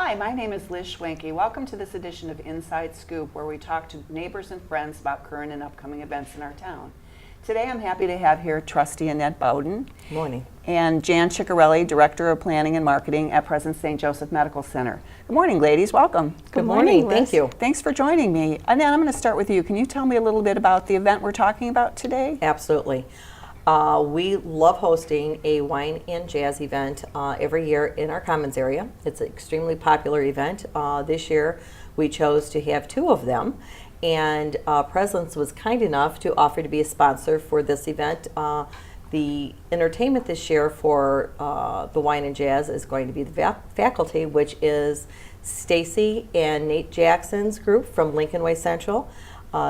Hi, my name is Liz Schwenke. Welcome to this edition of Inside Scoop, where we talk to neighbors and friends about current and upcoming events in our town. Today I'm happy to have here Trustee Annette Bowden. Morning. And Jan Ciccarelli, Director of Planning and Marketing at President St. Joseph Medical Center. Good morning, ladies. Welcome. Good morning. Thank you. Thanks for joining me. Annette, I'm going to start with you. Can you tell me a little bit about the event we're talking about today? Absolutely. We love hosting a wine and jazz event every year in our Commons area. It's an extremely popular event. This year we chose to have two of them, and President's was kind enough to offer to be a sponsor for this event. The entertainment this year for the wine and jazz is going to be the faculty, which is Stacy and Nate Jackson's group from Lincoln Way Central.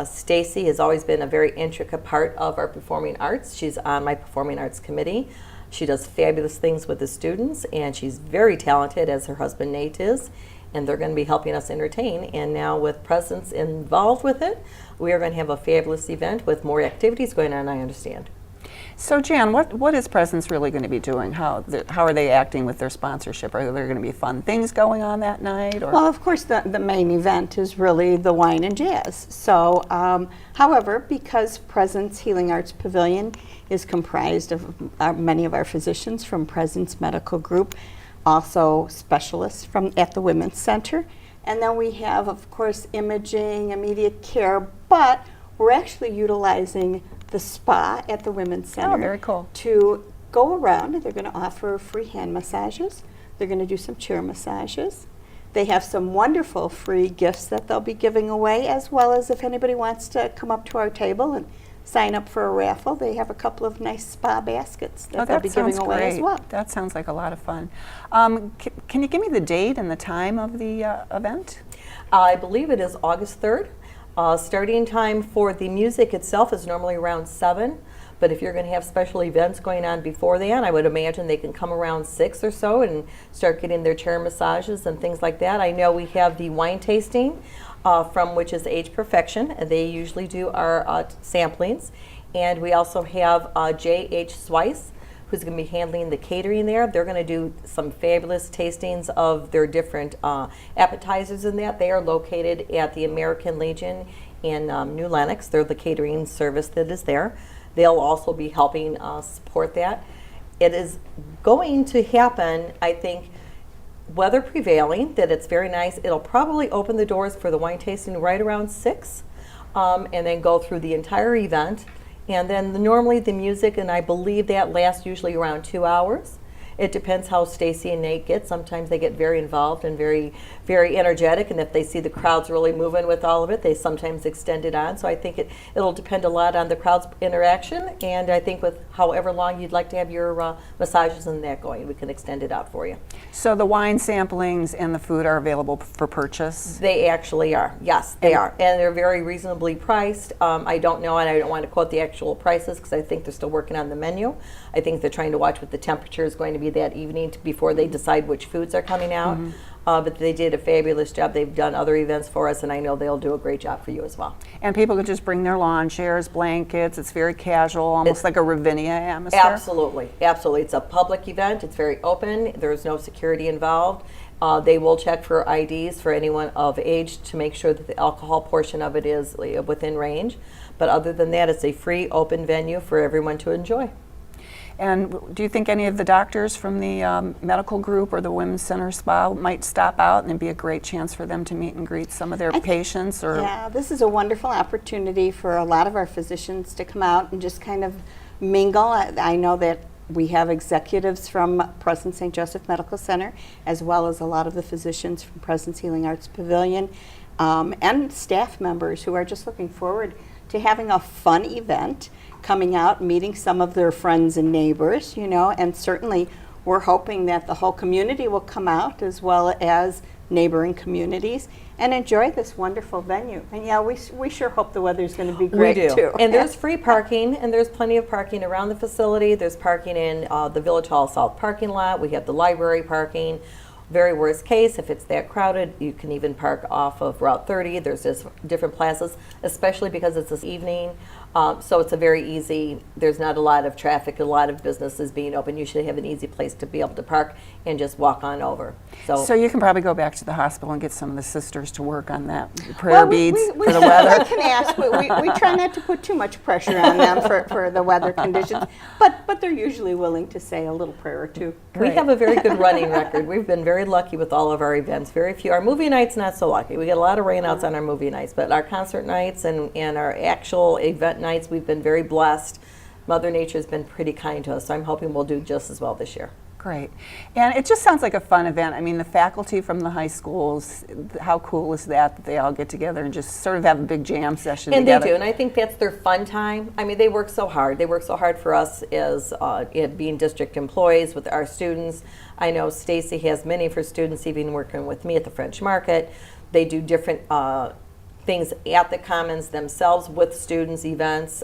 Stacy has always been a very intricate part of our performing arts. She's on my performing arts committee. She does fabulous things with the students, and she's very talented, as her husband Nate is, and they're going to be helping us entertain. And now with Presidents involved with it, we are going to have a fabulous event with more activities going on, I understand. So Jan, what is Presidents really going to be doing? How are they acting with their sponsorship? Are there going to be fun things going on that night? Or? Well, of course, the main event is really the wine and jazz. So, however, because President's Healing Arts Pavilion is comprised of many of our physicians from President's Medical Group, also specialists at the Women's Center, and then we have, of course, imaging, immediate care, but we're actually utilizing the spa at the Women's Center. Oh, very cool. To go around. They're going to offer free hand massages. They're going to do some chair massages. They have some wonderful free gifts that they'll be giving away, as well as if anybody wants to come up to our table and sign up for a raffle, they have a couple of nice spa baskets that they'll be giving away as well. That sounds like a lot of fun. Can you give me the date and the time of the event? I believe it is August 3rd. Starting time for the music itself is normally around 7, but if you're going to have special events going on before then, I would imagine they can come around 6 or so and start getting their chair massages and things like that. I know we have the wine tasting from which is Age Perfection. They usually do our samplings, and we also have J.H. Swice, who's going to be handling the catering there. They're going to do some fabulous tastings of their different appetizers in that. They are located at the American Legion in New Lenox. They're the catering service that is there. They'll also be helping support that. It is going to happen, I think, weather prevailing, that it's very nice. It'll probably open the doors for the wine tasting right around 6 and then go through the entire event. And then normally the music, and I believe that lasts usually around 2 hours. It depends how Stacy and Nate get. Sometimes they get very involved and very, very energetic, and if they see the crowds really moving with all of it, they sometimes extend it on. So I think it'll depend a lot on the crowd's interaction, and I think with however long you'd like to have your massages and that going, we can extend it out for you. So the wine samplings and the food are available for purchase? They actually are. Yes, they are. And they're very reasonably priced. I don't know, and I don't want to quote the actual prices because I think they're still working on the menu. I think they're trying to watch what the temperature is going to be that evening before they decide which foods are coming out. But they did a fabulous job. They've done other events for us, and I know they'll do a great job for you as well. And people can just bring their lawn chairs, blankets. It's very casual, almost like a Ravinia atmosphere. Absolutely. Absolutely. It's a public event. It's very open. There's no security involved. They will check for IDs for anyone of age to make sure that the alcohol portion of it is within range. But other than that, it's a free, open venue for everyone to enjoy. And do you think any of the doctors from the medical group or the Women's Center Spa might stop out, and it'd be a great chance for them to meet and greet some of their patients? Or yeah, this is a wonderful opportunity for a lot of our physicians to come out and just kind of mingle. I know that we have executives from President St. Joseph Medical Center, as well as a lot of the physicians from President's Healing Arts Pavilion, and staff members who are just looking forward to having a fun event, coming out, meeting some of their friends and neighbors, and certainly we're hoping that the whole community will come out, as well as neighboring communities, and enjoy this wonderful venue. And yeah, we sure hope the weather's going to be great too. And there's free parking, and there's plenty of parking around the facility. There's parking in the Village Hall South parking lot. We have the library parking. Very worst case, if it's that crowded, you can even park off of Route 30. There's just different plazas, especially because it's this evening. So it's a very easy, there's not a lot of traffic, a lot of businesses being open. You should have an easy place to be able to park and just walk on over. So you can probably go back to the hospital and get some of the sisters to work on that prayer Well, beads we for the weather. can ask. We try not to put too much pressure on them for the weather conditions, but they're usually willing to say a little prayer or two. We have a very good running record. We've been very lucky with all of our events. Very few. Our movie nights, not so lucky. We get a lot of rainouts on our movie nights, but our concert nights and our actual event nights, we've been very blessed. Mother Nature's been pretty kind to us, so I'm hoping we'll do just as well this year. Great. And it just sounds like a fun event. I mean, the faculty from the high schools, how cool is that they all get together and just sort of have a big jam session And together? they do, and I think that's their fun time. I mean, they work so hard. They work so hard for us as being district employees with our students. I know Stacy has many of her students even working with me at the French Market. They do different things at the Commons themselves with students, events.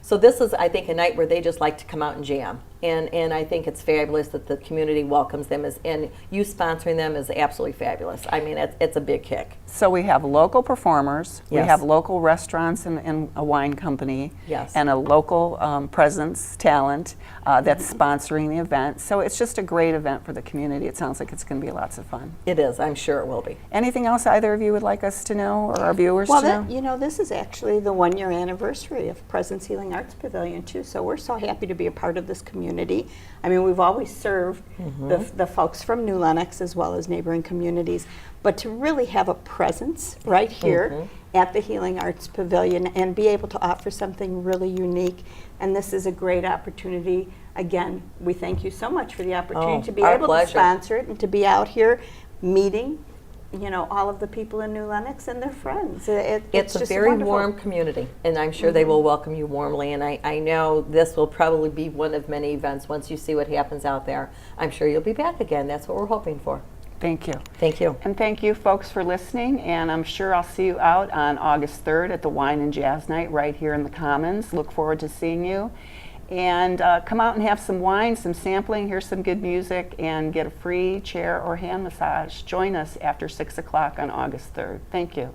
So this is, I think, a night where they just like to come out and jam. And I think it's fabulous that the community welcomes them, and you sponsoring them is absolutely fabulous. I mean, it's a big kick. So we have local performers, we Yes. have local restaurants and a wine company, Yes. and a local presence talent that's sponsoring the event. So it's just a great event for the community. It sounds like it's going to be lots of fun. It is, I'm sure it will be. Anything else either of you would like us to know, or our viewers Well, to know? you know, this is actually the 1-year anniversary of Presence Healing Arts Pavilion, too, so we're so happy to be a part of this community. I mean, we've always served the folks from New Lenox as well as neighboring communities, but to really have a presence right here at the Healing Arts Pavilion and be able to offer something really unique, and this is a great opportunity. Again, we thank you so much for the opportunity Oh, to be our able pleasure. to sponsor it and to be out here meeting, you know, all of the people in New Lenox and their friends. It's a just very wonderful. warm community, and I'm sure they will welcome you warmly. And I know this will probably be one of many events. Once you see what happens out there, I'm sure you'll be back again. That's what we're hoping for. Thank you. Thank you. And thank you, folks, for listening. And I'm sure I'll see you out on August 3rd at the Wine and Jazz Night right here in the Commons. Look forward to seeing you. And come out and have some wine, some sampling, hear some good music, and get a free chair or hand massage. Join us after 6 o'clock on August 3rd. Thank you.